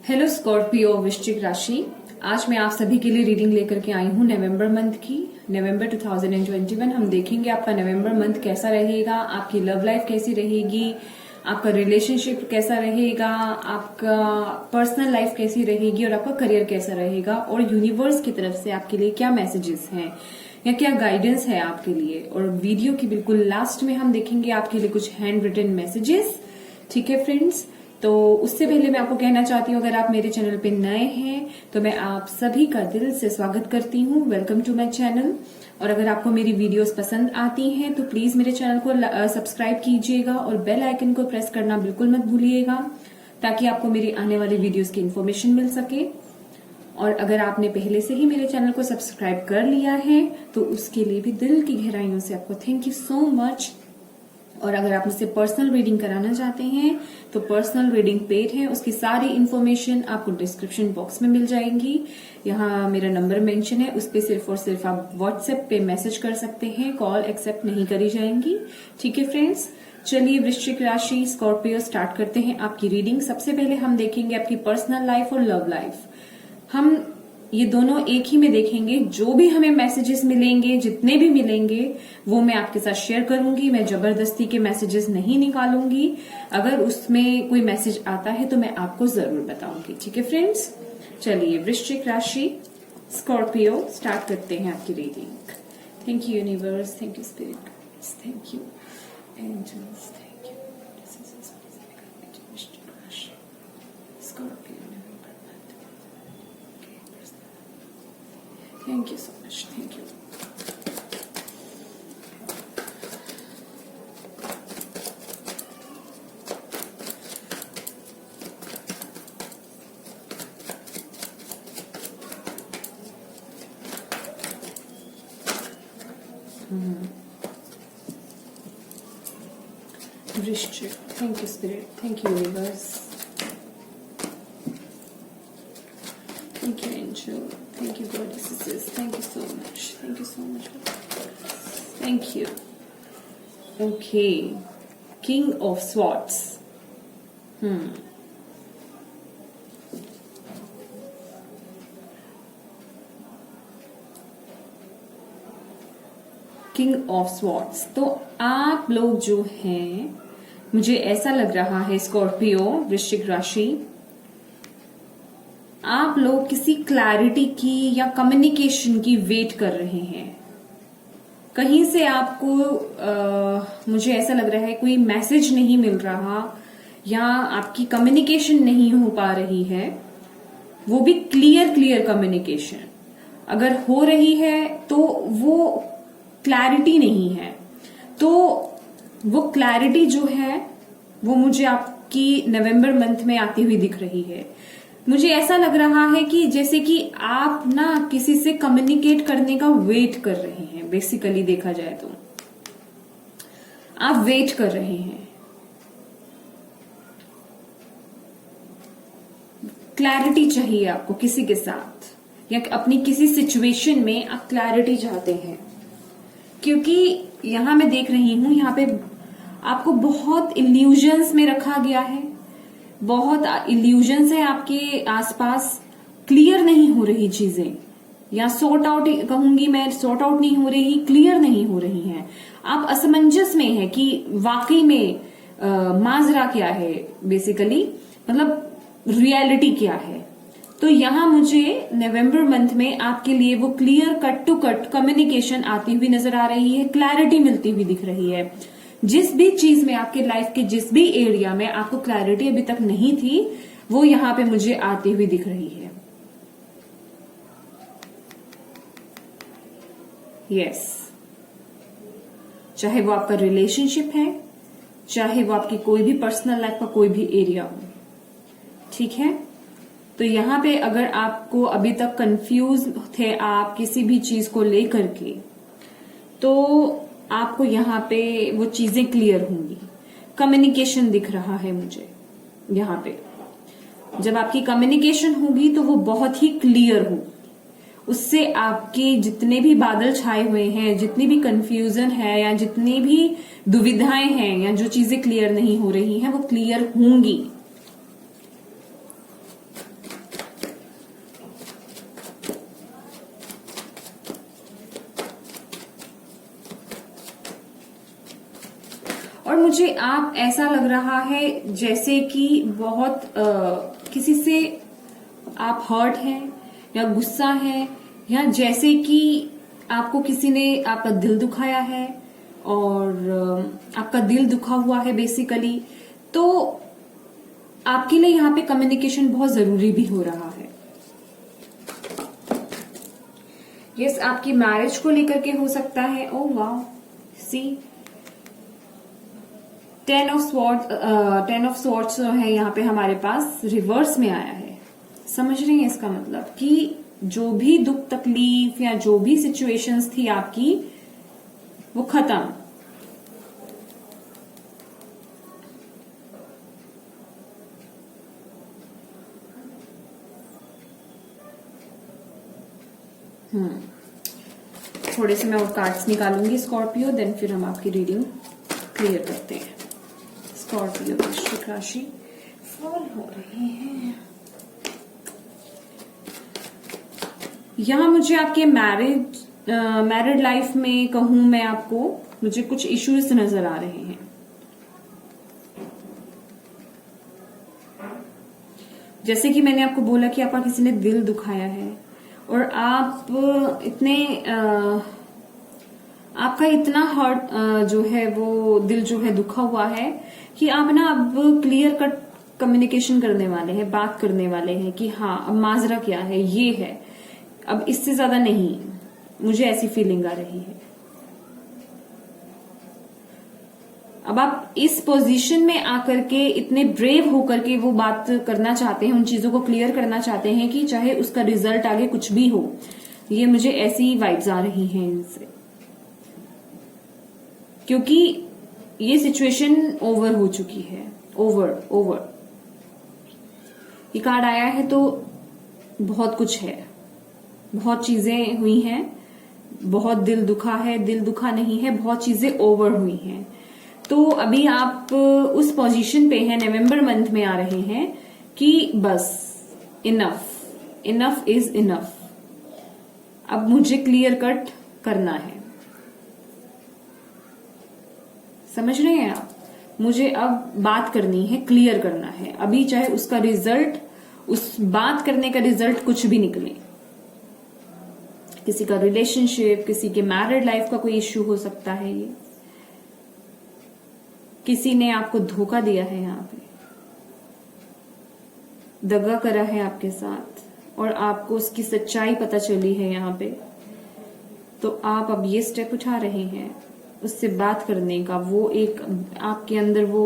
Hello Scorpio वृश्चिक राशि। आज मैं आप सभी के लिए रीडिंग लेकर के आई हूँ नवंबर मंथ की। नवंबर 2021 हम देखेंगे आपका नवंबर मंथ कैसा रहेगा, आपकी लव लाइफ कैसी रहेगी, आपका रिलेशनशिप कैसा रहेगा, आपका पर्सनल लाइफ कैसी रहेगी और आपका करियर कैसा रहेगा और यूनिवर्स की तरफ से आपके लिए क्या मैसेजेस हैं या क्या गाइडेंस है आपके लिए। और वीडियो की बिल्कुल लास्ट में हम देखेंगे आपके लिए कुछ हैंड रिटन मैसेजेस। ठीक है फ्रेंड्स, तो उससे पहले मैं आपको कहना चाहती हूँ, अगर आप मेरे चैनल पे नए हैं तो मैं आप सभी का दिल से स्वागत करती हूँ। Welcome to my channel. और अगर आपको मेरी वीडियोस पसंद आती हैं तो प्लीज मेरे चैनल को सब्सक्राइब कीजिएगा और बेल आइकन को प्रेस करना बिल्कुल मत भूलिएगा, ताकि आपको मेरी आने वाली वीडियोस की इन्फॉर्मेशन मिल सके। और अगर आपने पहले से ही मेरे चैनल को सब्सक्राइब कर लिया है तो उसके लिए भी दिल की गहराइयों से आपको थैंक यू सो मच। और अगर आप मुझसे पर्सनल रीडिंग कराना चाहते हैं तो पर्सनल रीडिंग पेड है, उसकी सारी इन्फॉर्मेशन आपको डिस्क्रिप्शन बॉक्स में मिल जाएंगी। यहाँ मेरा नंबर मेंशन है, उस पर सिर्फ और सिर्फ आप व्हाट्सएप पे मैसेज कर सकते हैं, कॉल एक्सेप्ट नहीं करी जाएंगी। ठीक है फ्रेंड्स, चलिए वृश्चिक राशि स्कॉर्पियो स्टार्ट करते हैं आपकी रीडिंग। सबसे पहले हम देखेंगे आपकी पर्सनल लाइफ और लव लाइफ। हम ये दोनों एक ही में देखेंगे। जो भी हमें मैसेजेस मिलेंगे, जितने भी मिलेंगे, वो मैं आपके साथ शेयर करूंगी। मैं जबरदस्ती के मैसेजेस नहीं निकालूंगी। अगर उसमें कोई मैसेज आता है तो मैं आपको जरूर बताऊंगी। ठीक है फ्रेंड्स, चलिए वृश्चिक राशि स्कॉर्पियो स्टार्ट करते हैं आपकी reading. Thank you universe, thank you spirit, thank you angels, thank you. Scorpio Thank you so much. Thank you. Vrishchik. Thank you, Spirit. Thank you, Universe. Thank you, Angel. Thank you, Goddesses. Thank you so much. Thank you so much. Thank you. Okay. King of Swords. King of swords. तो आप लोग जो हैं, मुझे ऐसा लग रहा है स्कॉर्पियो वृश्चिक राशि, आप लोग किसी क्लैरिटी की या कम्युनिकेशन की वेट कर रहे हैं। कहीं से आपको मुझे ऐसा लग रहा है कोई मैसेज नहीं मिल रहा या आपकी कम्युनिकेशन नहीं हो पा रही है, वो भी क्लियर कम्युनिकेशन अगर हो रही है तो वो क्लैरिटी नहीं है। तो वो क्लैरिटी जो है वो मुझे आपकी नवंबर मंथ में आती हुई दिख रही है। मुझे ऐसा लग रहा है कि जैसे कि आप ना किसी से कम्युनिकेट करने का वेट कर रहे हैं। बेसिकली देखा जाए तो आप वेट कर रहे हैं, क्लैरिटी चाहिए आपको किसी के साथ या अपनी किसी सिचुएशन में आप क्लैरिटी चाहते हैं। क्योंकि यहां मैं देख रही हूं, यहां पे आपको बहुत इल्यूजन्स में रखा गया है, बहुत इल्यूजन्स है आपके आसपास। क्लियर नहीं हो रही चीजें, या सॉर्ट आउट कहूंगी मैं, सॉर्ट आउट नहीं हो रही, क्लियर नहीं हो रही हैं। आप असमंजस में है कि वाकई में माजरा क्या है, बेसिकली मतलब रियलिटी क्या है। तो यहां मुझे नवंबर मंथ में आपके लिए वो clear cut to cut communication आती हुई नजर आ रही है, क्लैरिटी मिलती हुई दिख रही है। जिस भी चीज में, आपके लाइफ के जिस भी एरिया में आपको क्लैरिटी अभी तक नहीं थी, वो यहां पे मुझे आती हुई दिख रही है। यस, चाहे वो आपका रिलेशनशिप है, चाहे वो आपकी कोई भी पर्सनल लाइफ का कोई भी एरिया हो। ठीक है, तो यहां पे अगर आपको अभी तक कंफ्यूज थे आप किसी भी चीज को लेकर के, तो आपको यहाँ पे वो चीजें क्लियर होंगी। कम्युनिकेशन दिख रहा है मुझे यहाँ पे। जब आपकी कम्युनिकेशन होगी तो वो बहुत ही क्लियर होगी। उससे आपके जितने भी बादल छाए हुए हैं, जितनी भी कंफ्यूजन है या जितनी भी दुविधाएं हैं या जो चीजें क्लियर नहीं हो रही हैं, वो क्लियर होंगी। और मुझे आप ऐसा लग रहा है जैसे कि बहुत किसी से आप हर्ट हैं या गुस्सा है, या जैसे कि आपको किसी ने आपका दिल दुखाया है और आपका दिल दुखा हुआ है बेसिकली। तो आपके लिए यहाँ पे कम्युनिकेशन बहुत जरूरी भी हो रहा है। यस, आपकी मैरिज को लेकर के हो सकता है। ओह वाह, सी टेन ऑफ स्वॉर्ड्स है यहाँ पे हमारे पास रिवर्स में आया है। समझ रही हैं इसका मतलब कि जो भी दुख तकलीफ या जो भी सिचुएशंस थी आपकी वो खत्म। थोड़े से मैं और कार्ड्स निकालूंगी स्कॉर्पियो, देन फिर हम आपकी रीडिंग क्लियर करते हैं। स्कॉर्पियो वृश्चिक राशि फॉल हो रही है। यहाँ मुझे आपके मैरिड लाइफ में कहूं मैं आपको, मुझे कुछ इश्यूज नजर आ रहे हैं। जैसे कि मैंने आपको बोला कि आपका किसी ने दिल दुखाया है और आप इतने आपका इतना हर्ट जो है वो दिल जो है दुखा हुआ है कि आप ना अब क्लियर कट कम्युनिकेशन करने वाले हैं, बात करने वाले हैं कि हाँ अब माजरा क्या है, ये है, अब इससे ज्यादा नहीं। मुझे ऐसी फीलिंग आ रही है। अब आप इस पोजीशन में आकर के इतने ब्रेव होकर के वो बात करना चाहते हैं, उन चीजों को क्लियर करना चाहते हैं कि चाहे उसका रिजल्ट आगे कुछ भी हो। ये मुझे ऐसी वाइब्स आ रही हैं इनसे, क्योंकि ये सिचुएशन ओवर हो चुकी है। ओवर ये कार्ड आया है तो बहुत कुछ है, बहुत चीजें हुई हैं, बहुत दिल दुखा है, दिल दुखा नहीं है, बहुत चीजें ओवर हुई हैं। तो अभी आप उस पोजीशन पे हैं, नवंबर मंथ में आ रहे हैं कि बस इनफ इज इनफ, अब मुझे क्लियर कट करना है। समझ रहे हैं आप? मुझे अब बात करनी है, क्लियर करना है। अभी चाहे उसका रिजल्ट, उस बात करने का रिजल्ट कुछ भी निकले, किसी का रिलेशनशिप, किसी के मैरिड लाइफ का कोई इश्यू हो सकता है, ये किसी ने आपको धोखा दिया है, यहाँ पे दगा करा है आपके साथ और आपको उसकी सच्चाई पता चली है यहाँ पे। तो आप अब ये स्टेप उठा रहे हैं उससे बात करने का। वो एक आपके अंदर वो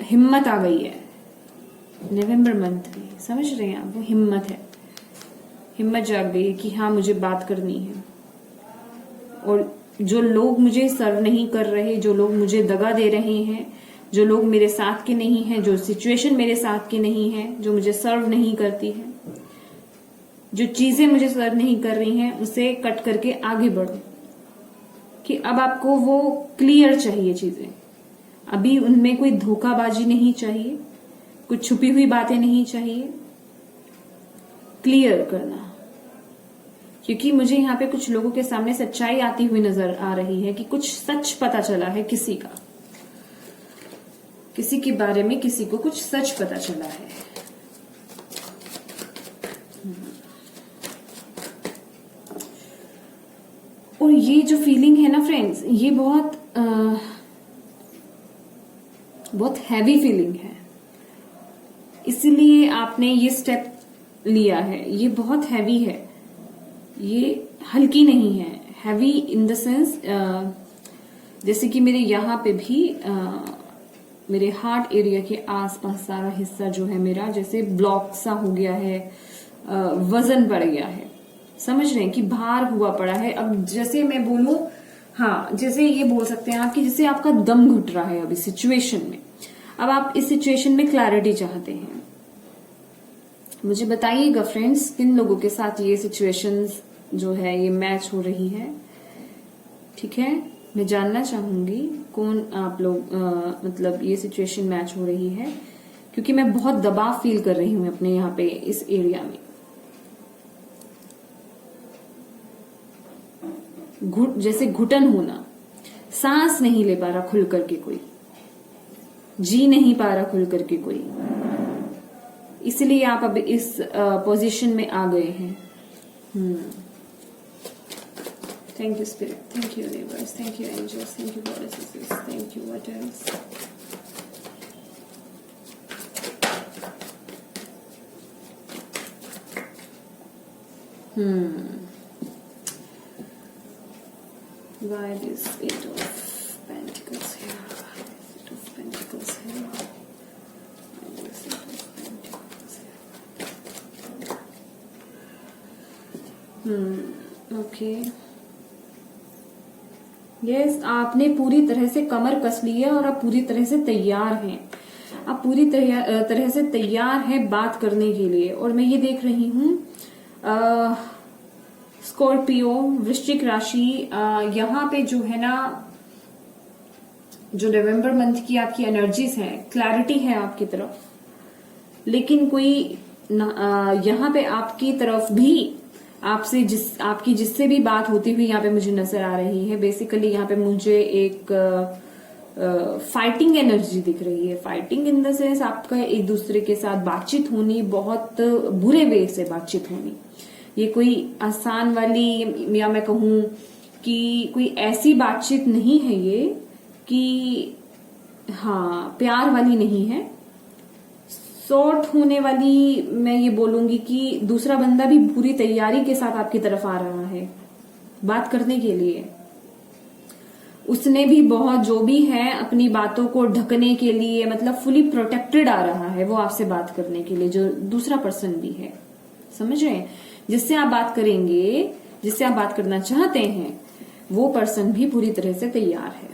हिम्मत आ गई है नवंबर मंथ में। समझ रहे हैं आप? वो हिम्मत जाग गई है कि हाँ मुझे बात करनी है। और जो लोग मुझे सर्व नहीं कर रहे, जो लोग मुझे दगा दे रहे हैं, जो लोग मेरे साथ के नहीं हैं, जो सिचुएशन मेरे साथ की नहीं है, जो मुझे सर्व नहीं करती है, जो चीजें मुझे सर्व नहीं कर रही हैं, उसे कट करके आगे बढ़ो। कि अब आपको वो क्लियर चाहिए चीजें, अभी उनमें कोई धोखाबाजी नहीं चाहिए, कुछ छुपी हुई बातें नहीं चाहिए, क्लियर करना। क्योंकि मुझे यहाँ पे कुछ लोगों के सामने सच्चाई आती हुई नजर आ रही है कि कुछ सच पता चला है किसी का, किसी के बारे में किसी को कुछ सच पता चला है। और ये जो फीलिंग है ना फ्रेंड्स, ये बहुत हैवी फीलिंग है, इसलिए आपने ये स्टेप लिया है। ये बहुत हैवी है, ये हल्की नहीं है। हैवी इन द सेंस जैसे कि मेरे यहाँ पे भी मेरे हार्ट एरिया के आसपास सारा हिस्सा जो है मेरा जैसे ब्लॉक सा हो गया है, वजन बढ़ गया है। समझ रहे हैं कि भार हुआ पड़ा है। अब जैसे मैं बोलूं, हाँ जैसे ये बोल सकते हैं आप कि जैसे आपका दम घुट रहा है अभी सिचुएशन में। अब आप इस सिचुएशन में क्लैरिटी चाहते हैं। मुझे बताइएगा फ्रेंड्स, किन लोगों के साथ ये सिचुएशंस जो है ये मैच हो रही है। ठीक है, मैं जानना चाहूंगी कौन आप लोग मतलब ये सिचुएशन मैच हो रही है, क्योंकि मैं बहुत दबाव फील कर रही हूं अपने यहाँ पे इस एरिया में। जैसे घुटन होना, सांस नहीं ले पा रहा खुल करके कोई, जी नहीं पा रहा खुल करके कोई, इसलिए आप अब इस पोजीशन में आ गए हैं। Thank you spirit, thank you universe, thank you angels, thank you goddesses, thank you what else. Why this Eight of Pentacles here? Why this Eight of Pentacles here? Why this Eight of Pentacles here? Okay. Yes, आपने पूरी तरह से कमर कस ली है और आप पूरी तरह से तैयार हैं। आप पूरी तरह से तैयार हैं बात करने के लिए। और मैं ये देख रही हूँ स्कॉर्पियो, वृश्चिक राशि, यहाँ पे जो है ना, जो नवंबर मंथ की आपकी एनर्जीज हैं, क्लैरिटी है आपकी तरफ, लेकिन कोई यहाँ पे आपकी तरफ भी आपसे आपकी जिससे भी बात होती हुई यहाँ पे मुझे नजर आ रही है। बेसिकली यहाँ पे मुझे एक फाइटिंग एनर्जी दिख रही है। फाइटिंग इन द सेंस आपका एक दूसरे के साथ बातचीत होनी, बहुत बुरे वे से बातचीत होनी। ये कोई आसान वाली, या मैं कहूं कि कोई ऐसी बातचीत नहीं है ये कि हाँ प्यार वाली नहीं है, सॉर्ट होने वाली। मैं ये बोलूंगी कि दूसरा बंदा भी पूरी तैयारी के साथ आपकी तरफ आ रहा है बात करने के लिए। उसने भी बहुत जो भी है अपनी बातों को ढकने के लिए, मतलब फुली प्रोटेक्टेड आ रहा है वो आपसे बात करने के लिए, जो दूसरा पर्सन भी है, समझ रहे हैं? जिससे आप बात करेंगे, जिससे आप बात करना चाहते हैं, वो पर्सन भी पूरी तरह से तैयार है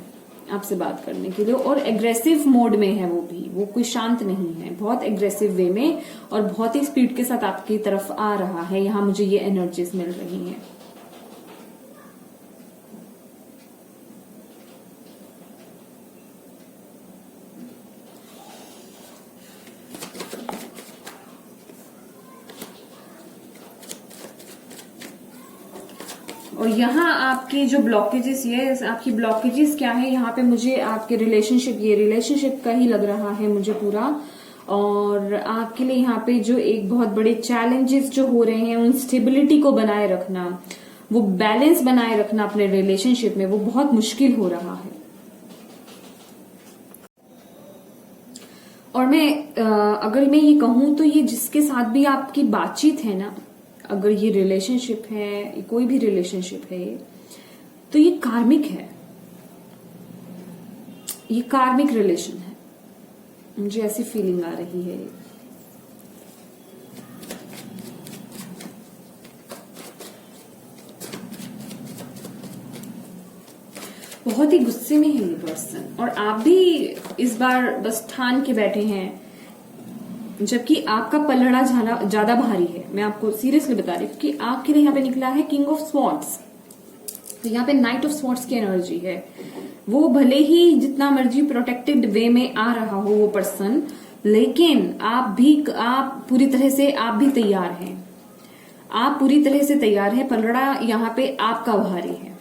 आपसे बात करने के लिए। और एग्रेसिव मोड में है वो भी, वो कोई शांत नहीं है, बहुत एग्रेसिव वे में और बहुत ही स्पीड के साथ आपकी तरफ आ रहा है। यहां मुझे ये एनर्जीज मिल रही हैं। और यहाँ आपके जो ब्लॉकेजेस, ये आपकी ब्लॉकेजेस क्या है, यहाँ पे मुझे आपके रिलेशनशिप, ये रिलेशनशिप का ही लग रहा है मुझे पूरा। और आपके लिए यहाँ पे जो एक बहुत बड़े चैलेंजेस जो हो रहे हैं, उन स्टेबिलिटी को बनाए रखना, वो बैलेंस बनाए रखना अपने रिलेशनशिप में, वो बहुत मुश्किल हो रहा है। और मैं अगर मैं ये कहूं तो ये जिसके साथ भी आपकी बातचीत है ना, अगर ये रिलेशनशिप है, कोई भी रिलेशनशिप है, तो ये कार्मिक है, ये कार्मिक रिलेशन है। मुझे ऐसी फीलिंग आ रही है। बहुत ही गुस्से में है ये पर्सन, और आप भी इस बार बस ठान के बैठे हैं, जबकि आपका पलड़ा ज्यादा भारी है। मैं आपको सीरियसली बता रही हूँ कि आपके लिए यहाँ पे निकला है किंग ऑफ स्वॉर्ड्स, तो यहाँ पे नाइट ऑफ स्वॉर्ड्स की एनर्जी है। वो भले ही जितना मर्जी प्रोटेक्टेड वे में आ रहा हो वो पर्सन, लेकिन आप पूरी तरह से आप भी तैयार हैं, आप पूरी तरह से तैयार हैं। पलड़ा यहाँ पे आपका भारी है,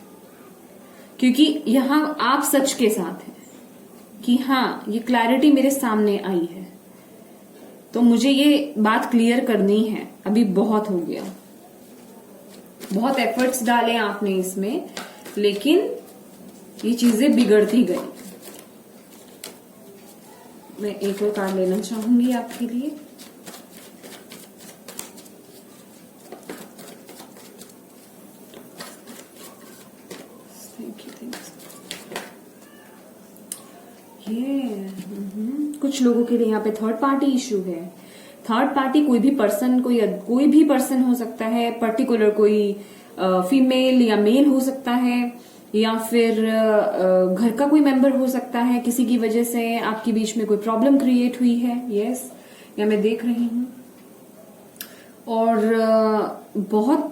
क्योंकि यहाँ आप सच के साथ हैं कि हाँ ये क्लैरिटी मेरे सामने आई है, तो मुझे ये बात क्लियर करनी है। अभी बहुत हो गया, बहुत एफर्ट्स डाले आपने इसमें, लेकिन ये चीजें बिगड़ती गई। मैं एक और कार्ड लेना चाहूंगी आपके लिए। कुछ लोगों के लिए यहाँ पे थर्ड पार्टी इशू है। थर्ड पार्टी कोई भी पर्सन हो सकता है, पर्टिकुलर कोई फीमेल या मेल हो सकता है, या फिर घर का कोई मेंबर हो सकता है। किसी की वजह से आपके बीच में कोई प्रॉब्लम क्रिएट हुई है, यस, या मैं देख रही हूं। और बहुत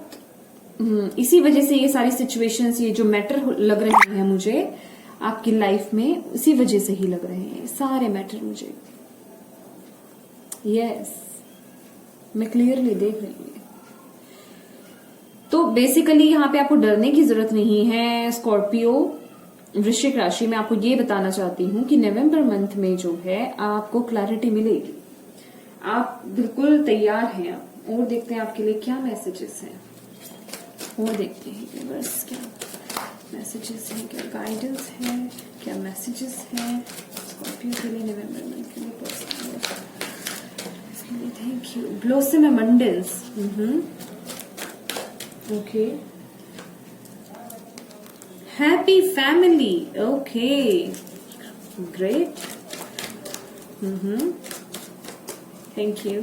इसी वजह से ये सारी सिचुएशंस, ये जो मैटर लग रहे हैं मुझे आपकी लाइफ में, इसी वजह से ही लग रहे हैं सारे मैटर मुझे। यस, मैं क्लियरली देख रही हूँ। तो बेसिकली यहाँ पे आपको डरने की जरूरत नहीं है स्कॉर्पियो। वृश्चिक राशि में आपको ये बताना चाहती हूँ कि नवंबर मंथ में जो है आपको क्लैरिटी मिलेगी। आप बिल्कुल तैयार हैं। और देखते हैं आपके लिए क्या मैसेजेस हैं, और देखते हैं कि बस क्या मैसेजेस हैं, क्या गाइडेंस है, क्या मैसेजेस हैं स्कॉर्पियो के लिए नवंबर मंथ के लिए personal. Thank you. Blossom abundance. Okay. Happy family. Okay, great. Thank you,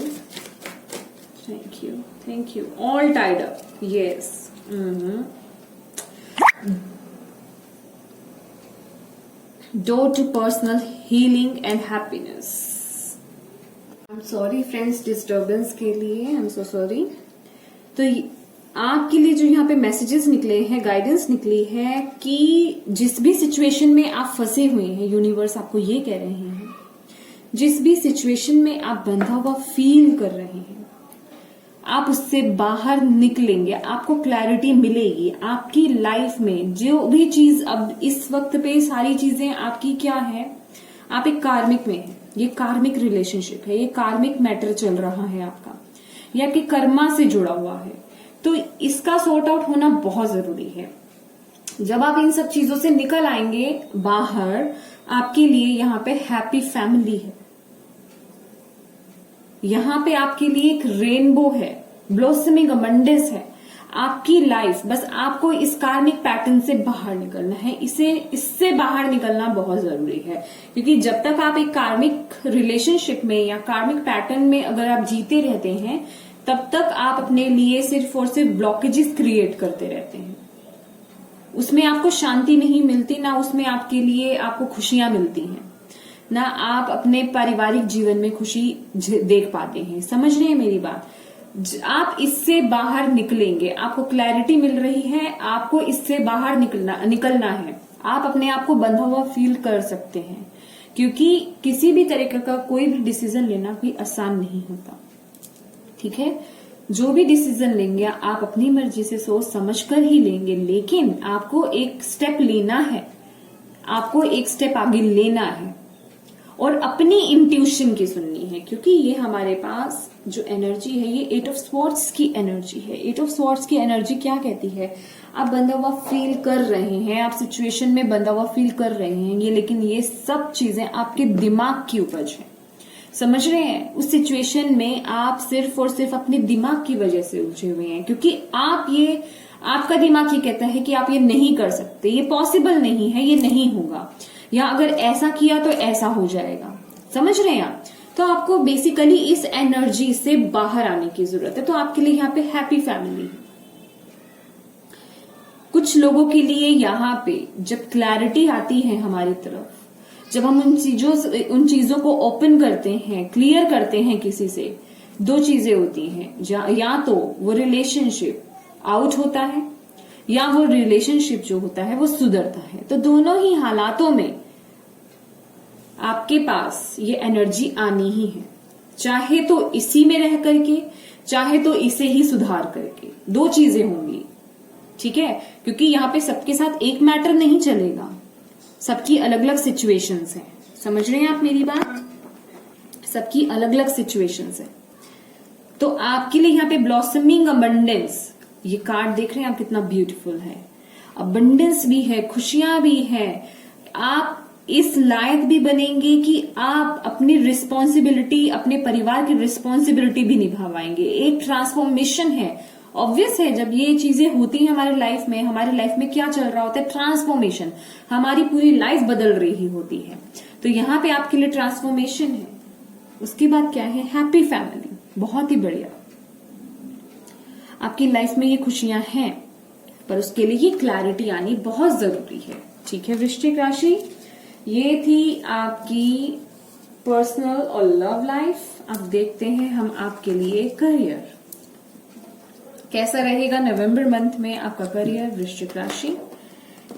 thank you, thank you. All tied up. Yes. Door to personal healing and happiness. I am sorry friends disturbance के लिए, I am so sorry. तो आपके लिए जो यहाँ पे messages निकले हैं, गाइडेंस निकली है कि जिस भी सिचुएशन में आप फंसे हुए हैं, यूनिवर्स आपको ये कह रहे हैं, जिस भी सिचुएशन में आप बंधा हुआ फील कर रहे हैं, आप उससे बाहर निकलेंगे, आपको क्लैरिटी मिलेगी। आपकी लाइफ में जो भी चीज अब इस वक्त पे सारी चीजें आपकी क्या है, आप एक कार्मिक में है, ये कार्मिक रिलेशनशिप है, ये कार्मिक मैटर चल रहा है आपका, ये आपके कर्मा से जुड़ा हुआ है। तो इसका सॉर्ट आउट होना बहुत जरूरी है। जब आप इन सब चीजों से निकल आएंगे बाहर, आपके लिए यहाँ पे हैप्पी फैमिली है, यहाँ पे आपके लिए एक रेनबो है, ब्लॉसमिंग अबंडेंस है। आपकी लाइफ, बस आपको इस कार्मिक पैटर्न से बाहर निकलना है, इससे बाहर निकलना बहुत जरूरी है। क्योंकि जब तक आप एक कार्मिक रिलेशनशिप में या कार्मिक पैटर्न में अगर आप जीते रहते हैं, तब तक आप अपने लिए सिर्फ और सिर्फ ब्लॉकेजेस क्रिएट करते रहते हैं। उसमें आपको शांति नहीं मिलती, ना उसमें आपके लिए आपको खुशियां मिलती हैं, ना आप अपने पारिवारिक जीवन में खुशी देख पाते हैं। समझ रहे हैं मेरी बात? आप इससे बाहर निकलेंगे, आपको क्लैरिटी मिल रही है, आपको इससे बाहर निकलना है। आप अपने आप को बंधा हुआ फील कर सकते हैं, क्योंकि किसी भी तरीके का कोई भी डिसीजन लेना कोई आसान नहीं होता। ठीक है, जो भी डिसीजन लेंगे आप अपनी मर्जी से सोच समझ कर ही लेंगे, लेकिन आपको एक स्टेप लेना है, आपको एक स्टेप आगे लेना है और अपनी इंट्यूशन की सुननी है। क्योंकि ये हमारे पास जो एनर्जी है, ये 8 ऑफ स्वॉर्ड्स की एनर्जी है। 8 ऑफ स्वॉर्ड्स की एनर्जी क्या कहती है? आप बंधा हुआ फील कर रहे हैं, आप सिचुएशन में बंधा हुआ फील कर रहे हैं, ये लेकिन ये सब चीजें आपके दिमाग की उपज है। समझ रहे हैं? उस सिचुएशन में आप सिर्फ और सिर्फ अपने दिमाग की वजह से उलझे हुए हैं, क्योंकि आपका दिमाग ये कहता है कि आप ये नहीं कर सकते, ये पॉसिबल नहीं है, ये नहीं होगा, या अगर ऐसा किया तो ऐसा हो जाएगा। समझ रहे हैं आप? तो आपको बेसिकली इस एनर्जी से बाहर आने की जरूरत है। तो आपके लिए यहाँ पे हैप्पी फैमिली है। कुछ लोगों के लिए यहाँ पे जब क्लैरिटी आती है हमारी तरफ, जब हम उन चीजों को ओपन करते हैं, क्लियर करते हैं किसी से, दो चीजें होती हैं, या तो वो रिलेशनशिप आउट होता है या वो रिलेशनशिप जो होता है वो सुधरता है। तो दोनों ही हालातों में आपके पास ये एनर्जी आनी ही है, चाहे तो इसी में रह करके, चाहे तो इसे ही सुधार करके, दो चीजें होंगी। ठीक है, क्योंकि यहाँ पे सबके साथ एक मैटर नहीं चलेगा, सबकी अलग अलग सिचुएशंस हैं। समझ रहे हैं आप मेरी बात? सबकी अलग अलग सिचुएशंस हैं। तो आपके लिए यहाँ पे ब्लॉसमिंग अबंडेंस, ये कार्ड देख रहे हैं आप कितना ब्यूटीफुल है। अबंडेंस भी है, खुशियां भी है। आप इस लायक भी बनेंगे कि आप अपनी रिस्पॉन्सिबिलिटी, अपने परिवार की रिस्पॉन्सिबिलिटी भी निभा पाएंगे। एक ट्रांसफॉर्मेशन है। ऑब्वियस है, जब ये चीजें होती हैं हमारी लाइफ में क्या चल रहा होता है? ट्रांसफॉर्मेशन। हमारी पूरी लाइफ बदल रही होती है। तो यहाँ पे आपके लिए ट्रांसफॉर्मेशन है। उसके बाद क्या है? Happy family. बहुत ही बढ़िया। आपकी लाइफ में ये खुशियां हैं, पर उसके लिए ये क्लैरिटी आनी बहुत जरूरी है। ठीक है वृश्चिक राशि, ये थी आपकी पर्सनल और लव लाइफ। अब देखते हैं हम आपके लिए करियर कैसा रहेगा नवंबर मंथ में। आपका करियर वृश्चिक राशि।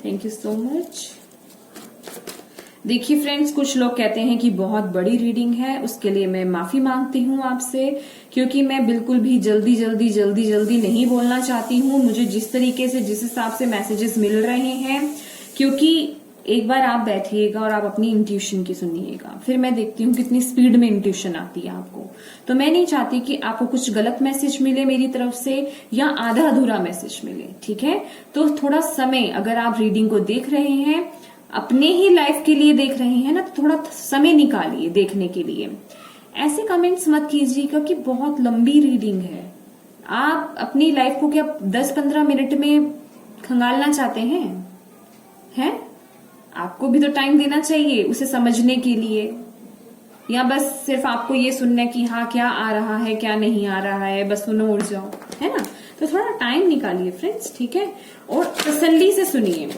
Thank you so much. देखिए फ्रेंड्स, कुछ लोग कहते हैं कि बहुत बड़ी रीडिंग है, उसके लिए मैं माफी मांगती हूँ आपसे, क्योंकि मैं बिल्कुल भी जल्दी नहीं बोलना चाहती हूँ। मुझे जिस तरीके से, जिस हिसाब से मैसेजेस मिल रहे हैं, क्योंकि एक बार आप बैठिएगा और आप अपनी इंट्यूशन की सुनिएगा, फिर मैं देखती हूँ कितनी स्पीड में इंट्यूशन आती है आपको। तो मैं नहीं चाहती कि आपको कुछ गलत मैसेज मिले मेरी तरफ से या आधा अधूरा मैसेज मिले, ठीक है। तो थोड़ा समय, अगर आप रीडिंग को देख रहे हैं, अपने ही लाइफ के लिए देख रहे हैं ना, तो थोड़ा समय निकालिए देखने के लिए। ऐसे कमेंट्स मत कीजिएगा कि बहुत लंबी रीडिंग है। आप अपनी लाइफ को क्या 10-15 मिनट में खंगालना चाहते हैं? आपको भी तो टाइम देना चाहिए उसे समझने के लिए, या बस सिर्फ आपको ये सुनना है कि हाँ क्या आ रहा है क्या नहीं आ रहा है, बस सुनो उड़ जाओ, है ना। तो थोड़ा टाइम निकालिए फ्रेंड्स, ठीक है, और तसल्ली से सुनिए।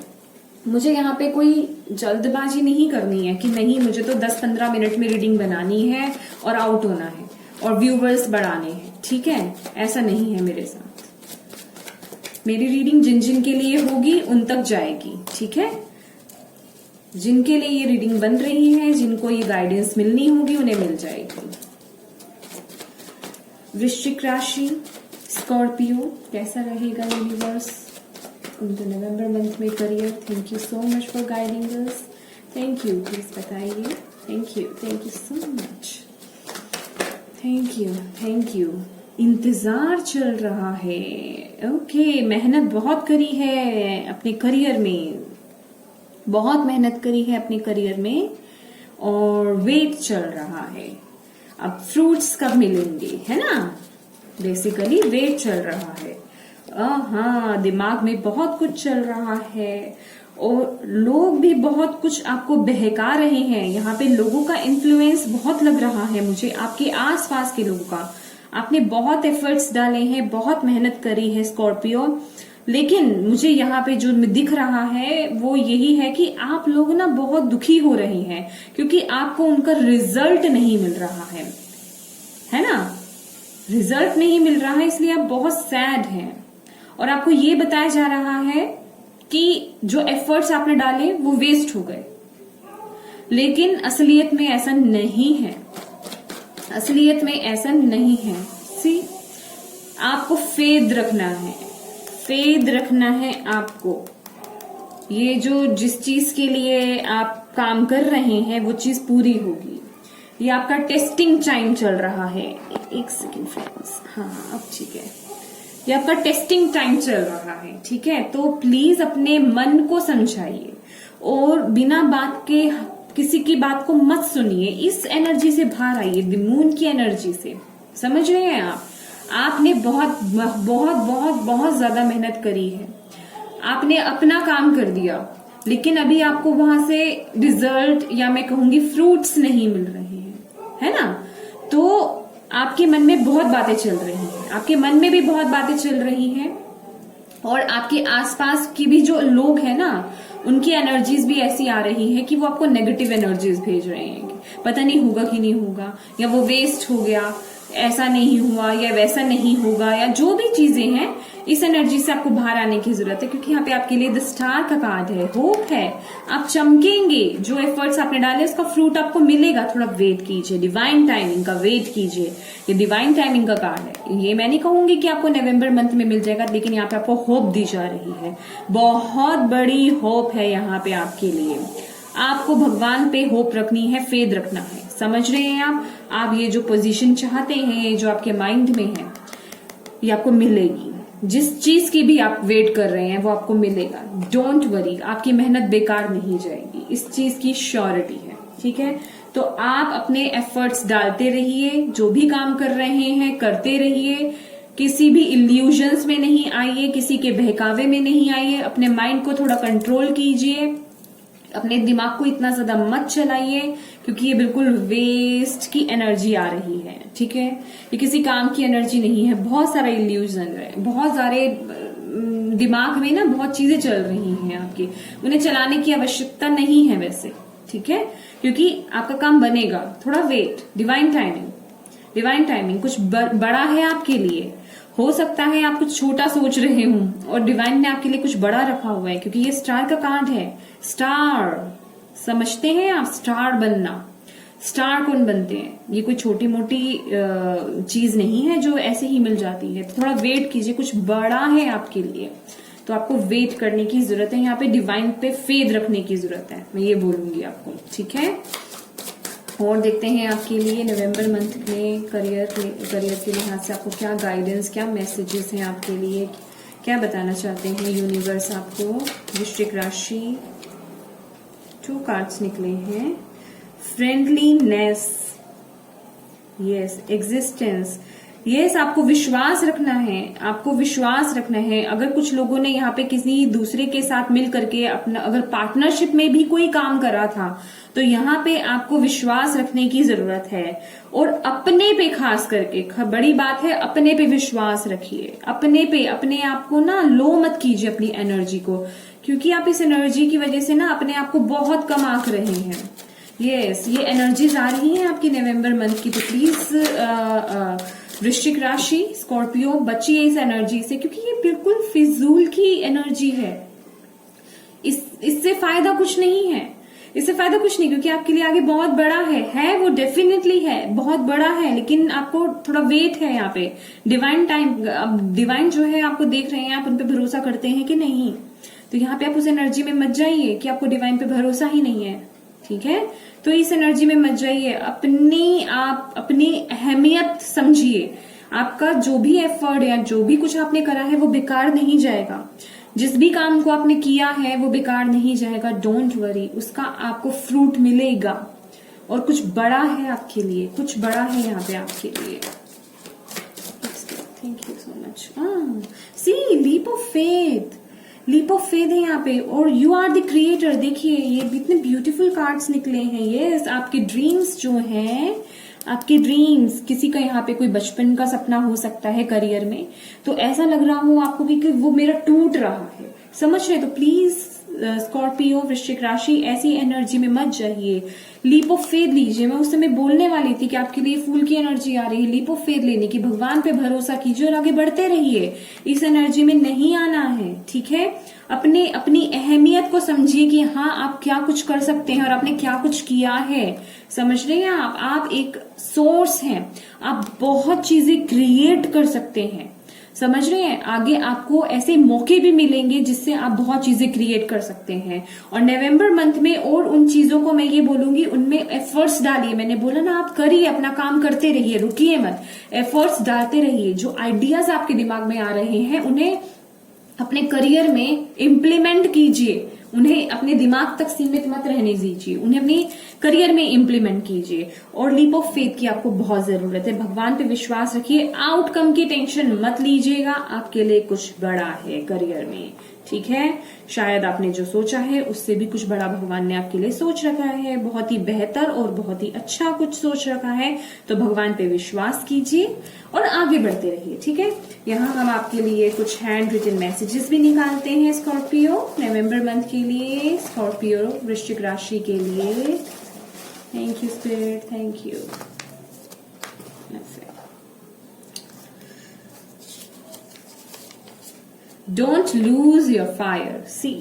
मुझे यहाँ पे कोई जल्दबाजी नहीं करनी है कि नहीं मुझे तो 10-15 मिनट में रीडिंग बनानी है और आउट होना है और व्यूवर्स बढ़ाने हैं, ठीक है, ऐसा नहीं है मेरे साथ। मेरी रीडिंग जिन जिन के लिए होगी उन तक जाएगी, ठीक है। जिनके लिए ये रीडिंग बन रही है, जिनको ये गाइडेंस मिलनी होगी, उन्हें मिल जाएगी। वृश्चिक राशि, स्कॉर्पियो, कैसा रहेगा यूनिवर्स उनको नवंबर मंथ में career. Thank you so much for guiding us. Thank you, please बताइए। Thank you so much. Thank you. इंतजार चल रहा है, ओके। मेहनत बहुत करी है अपने करियर में, बहुत मेहनत करी है अपने करियर में, और वेट चल रहा है। अब फ्रूट्स कब मिलेंगे, है ना, बेसिकली वेट चल रहा है। हाँ, दिमाग में बहुत कुछ चल रहा है और लोग भी बहुत कुछ आपको बहका रहे हैं। यहाँ पे लोगों का इन्फ्लुएंस बहुत लग रहा है मुझे, आपके आसपास के लोगों का। आपने बहुत एफर्ट्स डाले हैं, बहुत मेहनत करी है स्कॉर्पियो, लेकिन मुझे यहाँ पे जो दिख रहा है वो यही है कि आप लोग ना बहुत दुखी हो रहे हैं क्योंकि आपको उनका रिजल्ट नहीं मिल रहा है ना, रिजल्ट नहीं मिल रहा है, इसलिए आप बहुत सैड हैं। और आपको ये बताया जा रहा है कि जो एफर्ट्स आपने डाले वो वेस्ट हो गए, लेकिन असलियत में ऐसा नहीं है। असलियत में ऐसा नहीं है। सी, आपको फेद रखना है, फेद रखना है आपको। ये जो जिस चीज के लिए आप काम कर रहे हैं वो चीज पूरी होगी। ये आपका टेस्टिंग टाइम चल रहा है। एक सेकेंड फ्रेंड्स, हाँ अब ठीक है। ये आपका टेस्टिंग टाइम चल रहा है, ठीक है। तो प्लीज अपने मन को समझाइए और बिना बात के किसी की बात को मत सुनिए। इस एनर्जी से बाहर आइए, द मून की एनर्जी से। समझ रहे हैं आप? आपने बहुत बहुत बहुत बहुत ज्यादा मेहनत करी है, आपने अपना काम कर दिया, लेकिन अभी आपको वहां से रिजल्ट या मैं कहूंगी फ्रूट्स नहीं मिल रहे हैं, है ना। तो आपके मन में बहुत बातें चल रही हैं, आपके मन में भी बहुत बातें चल रही हैं, और आपके आसपास की भी जो लोग हैं ना, उनकी एनर्जीज भी ऐसी आ रही है कि वो आपको नेगेटिव एनर्जीज भेज रहे हैं। पता नहीं होगा कि नहीं होगा, या वो वेस्ट हो गया, ऐसा नहीं हुआ, या वैसा नहीं होगा, या जो भी चीजें हैं, इस एनर्जी से आपको बाहर आने की जरूरत है, क्योंकि यहाँ पे आपके लिए द स्टार का कार्ड है, होप है, आप चमकेंगे। जो एफर्ट्स आपने डाले उसका फ्रूट आपको मिलेगा। थोड़ा वेट कीजिए, डिवाइन टाइमिंग का वेट कीजिए। ये डिवाइन टाइमिंग का कार्ड है। ये मैं नहीं कहूंगी कि आपको नवंबर मंथ में मिल जाएगा, लेकिन यहाँ पे आपको होप दी जा रही है, बहुत बड़ी होप है यहाँ पे आपके लिए। आपको भगवान पे होप रखनी है, फेद रखना है। समझ रहे हैं आप ये जो पोजीशन चाहते हैं, जो आपके माइंड में है, ये आपको मिलेगी। जिस चीज की भी आप वेट कर रहे हैं वो आपको मिलेगा। डोंट वरी, आपकी मेहनत बेकार नहीं जाएगी, इस चीज की श्योरिटी है, ठीक है। तो आप अपने एफर्ट्स डालते रहिए, जो भी काम कर रहे हैं करते रहिए, किसी भी इल्यूजन्स में नहीं आइए, किसी के बहकावे में नहीं आइए। अपने माइंड को थोड़ा कंट्रोल कीजिए, अपने दिमाग को इतना ज्यादा मत चलाइए, क्योंकि ये बिल्कुल वेस्ट की एनर्जी आ रही है, ठीक है। ये किसी काम की एनर्जी नहीं है। बहुत सारा इल्यूजन है, बहुत सारे दिमाग में ना बहुत चीजें चल रही हैं आपकी, उन्हें चलाने की आवश्यकता नहीं है वैसे, ठीक है, क्योंकि आपका काम बनेगा। थोड़ा wait, divine timing, divine timing कुछ बड़ा है आपके लिए। हो सकता है आप कुछ छोटा सोच रहे हो और डिवाइन ने आपके लिए कुछ बड़ा रखा हुआ है, क्योंकि ये स्टार का कार्ड है। स्टार समझते हैं आप? स्टार बनना, स्टार कौन बनते हैं? ये कोई छोटी मोटी चीज नहीं है जो ऐसे ही मिल जाती है। तो थोड़ा वेट कीजिए, कुछ बड़ा है आपके लिए, तो आपको वेट करने की जरूरत है, यहाँ पे डिवाइन पे फेथ रखने की जरूरत है, मैं ये बोलूंगी आपको, ठीक है। और देखते हैं आपके लिए नवंबर मंथ में करियर के लिहाज से आपको क्या गाइडेंस, क्या मैसेजेस हैं आपके लिए, क्या बताना चाहते हैं यूनिवर्स आपको। वृश्चिक राशि 2 कार्ड्स निकले हैं। फ्रेंडलीनेस, यस, एग्जिस्टेंस, यस, आपको विश्वास रखना है, आपको विश्वास रखना है। अगर कुछ लोगों ने यहाँ पे किसी दूसरे के साथ मिल करके अपना अगर पार्टनरशिप में भी कोई काम करा था, तो यहाँ पे आपको विश्वास रखने की जरूरत है। और अपने पे खास करके बड़ी बात है, अपने पे विश्वास रखिए, अपने पे, अपने आप को ना लो मत कीजिए अपनी एनर्जी को, क्योंकि आप इस एनर्जी की वजह से ना अपने आप को बहुत कम आंक रहे हैं। यस, ये एनर्जीज आ रही हैं आपकी नवंबर मंथ की, तो प्लीज वृश्चिक राशि, स्कॉर्पियो, बचिए इस एनर्जी से, क्योंकि ये बिल्कुल फिजूल की एनर्जी है। इससे फायदा कुछ नहीं है, इससे फायदा कुछ नहीं, क्योंकि आपके लिए आगे बहुत बड़ा है वो डेफिनेटली है, बहुत बड़ा है, लेकिन आपको थोड़ा वेट है यहाँ पे। डिवाइन टाइम, डिवाइन जो है आपको देख रहे हैं, आप उन पे भरोसा करते हैं कि नहीं, तो यहाँ पे आप उस एनर्जी में मत जाइए कि आपको डिवाइन पे भरोसा ही नहीं है, ठीक है। तो इस एनर्जी में मत जाइए, अपनी अहमियत समझिए। आपका जो भी एफर्ट या जो भी कुछ आपने करा है वो बेकार नहीं जाएगा, जिस भी काम को आपने किया है वो बेकार नहीं जाएगा, डोंट वरी, उसका आपको फ्रूट मिलेगा। और कुछ बड़ा है आपके लिए, कुछ बड़ा है यहाँ पे आपके लिए। Thank you so much. See, leap of faith, leap of faith है यहाँ पे, और यू आर द क्रिएटर। देखिए ये इतने ब्यूटीफुल कार्ड्स निकले हैं। यस, आपके ड्रीम्स जो हैं, आपके ड्रीम्स, किसी का यहाँ पे कोई बचपन का सपना हो सकता है करियर में, तो ऐसा लग रहा हो आपको कि वो मेरा टूट रहा है, समझ रहे, तो प्लीज स्कॉर्पियो, वृश्चिक राशि, ऐसी एनर्जी में मत जाइए। लीप ऑफ फेथ लीजिए। मैं उस समय बोलने वाली थी कि आपके लिए फूल की एनर्जी आ रही है, लीप ऑफ फेथ लेने की, भगवान पे भरोसा कीजिए और आगे बढ़ते रहिए। इस एनर्जी में नहीं आना है, ठीक है। अपनी अहमियत को समझिए कि हाँ आप क्या कुछ कर सकते हैं और आपने क्या कुछ किया है, समझ रहे हैं आप एक सोर्स हैं, आप बहुत चीजें क्रिएट कर सकते हैं, समझ रहे हैं। आगे आपको ऐसे मौके भी मिलेंगे जिससे आप बहुत चीजें क्रिएट कर सकते हैं। और नवंबर मंथ में और उन चीजों को मैं ये बोलूंगी, उनमें एफर्ट्स डालिए। मैंने बोला ना, आप करिए, अपना काम करते रहिए, रुकिए मत, एफर्ट्स डालते रहिए। जो आइडियाज आपके दिमाग में आ रहे हैं उन्हें अपने करियर में इम्प्लीमेंट कीजिए, उन्हें अपने दिमाग तक सीमित मत रहने दीजिए, उन्हें अपने करियर में इम्प्लीमेंट कीजिए। और लीप ऑफ फेथ की आपको बहुत जरूरत है, भगवान पे विश्वास रखिए, आउटकम की टेंशन मत लीजिएगा, आपके लिए कुछ बड़ा है करियर में, ठीक है। शायद आपने जो सोचा है उससे भी कुछ बड़ा भगवान ने आपके लिए सोच रखा है, बहुत ही बेहतर और बहुत ही अच्छा कुछ सोच रखा है। तो भगवान पे विश्वास कीजिए और आगे बढ़ते रहिए, ठीक है। यहाँ हम आपके लिए कुछ हैंड रिटन मैसेजेस भी निकालते हैं स्कॉर्पियो, नवंबर मंथ के लिए, स्कॉर्पियो वृश्चिक राशि के लिए। Thank you spirit, thank you. Don't lose your fire. See,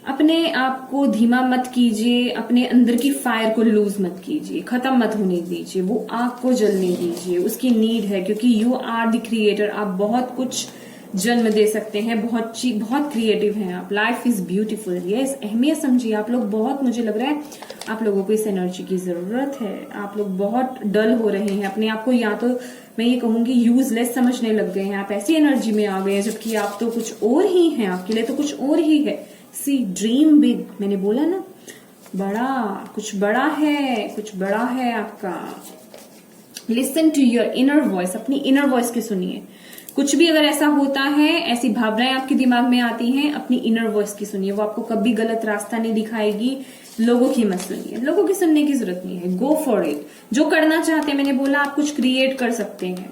अपने आप को धीमा मत कीजिए, अपने अंदर की फायर को लूज मत कीजिए, खत्म मत होने दीजिए, वो आग को जलने दीजिए, उसकी नीड है, क्योंकि यू आर द क्रिएटर। आप बहुत कुछ जन्म दे सकते हैं, बहुत क्रिएटिव हैं आप। Life is beautiful. यस, अहमियत समझिए। आप लोग बहुत, मुझे लग रहा है आप लोगों को इस एनर्जी की जरूरत है। आप लोग बहुत डल हो रहे हैं, अपने आप को या तो मैं ये कहूंगी यूजलेस समझने लग गए हैं, आप ऐसी एनर्जी में आ गए हैं, जबकि आप तो कुछ और ही हैं, आपके लिए तो कुछ और ही है। सी, ड्रीम बिग, मैंने बोला ना, बड़ा, कुछ बड़ा है, कुछ बड़ा है आपका। Listen to your inner voice, अपनी इनर वॉइस की सुनिए। कुछ भी अगर ऐसा होता है, ऐसी भावनाएं आपके दिमाग में आती हैं, अपनी इनर वॉइस की सुनिए, वो आपको कभी गलत रास्ता नहीं दिखाएगी। लोगों की मत सुनिए, लोगों की सुनने की जरूरत नहीं है, गो फॉर इट। जो करना चाहते हैं, मैंने बोला आप कुछ क्रिएट कर सकते हैं,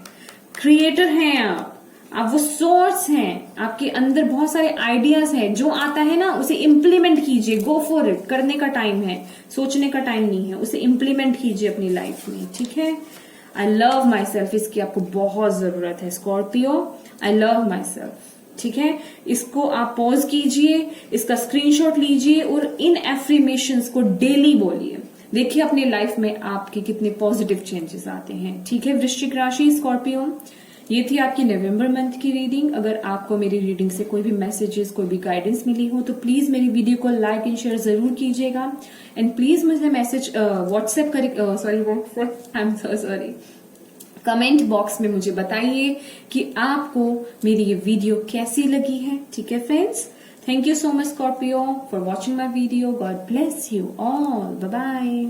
क्रिएटर हैं आप वो सोर्स हैं, आपके अंदर बहुत सारे आइडियाज हैं, जो आता है ना उसे इम्प्लीमेंट कीजिए, गो फॉर इट। करने का टाइम है, सोचने का टाइम नहीं है, उसे इम्प्लीमेंट कीजिए अपनी लाइफ में, ठीक है। आई लव माई सेल्फ, इसकी आपको बहुत जरूरत है Scorpio, I love my self, ठीक है। इसको आप पॉज कीजिए, इसका स्क्रीनशॉट लीजिए और इन एफर्मेशंस को डेली बोलिए। देखिए अपनी लाइफ में आपके कितने पॉजिटिव चेंजेस आते हैं, ठीक है। वृश्चिक राशि, स्कॉर्पियो, ये थी आपकी नवंबर मंथ की रीडिंग। अगर आपको मेरी रीडिंग से कोई भी मैसेजेस, कोई भी गाइडेंस मिली हो तो प्लीज मेरी वीडियो को लाइक एंड शेयर जरूर कीजिएगा। एंड प्लीज मुझे message WhatsApp sorry comment box में मुझे बताइए कि आपको मेरी ये वीडियो कैसी लगी है। ठीक है friends, thank you so much Scorpio for watching my video. God bless you all, bye bye.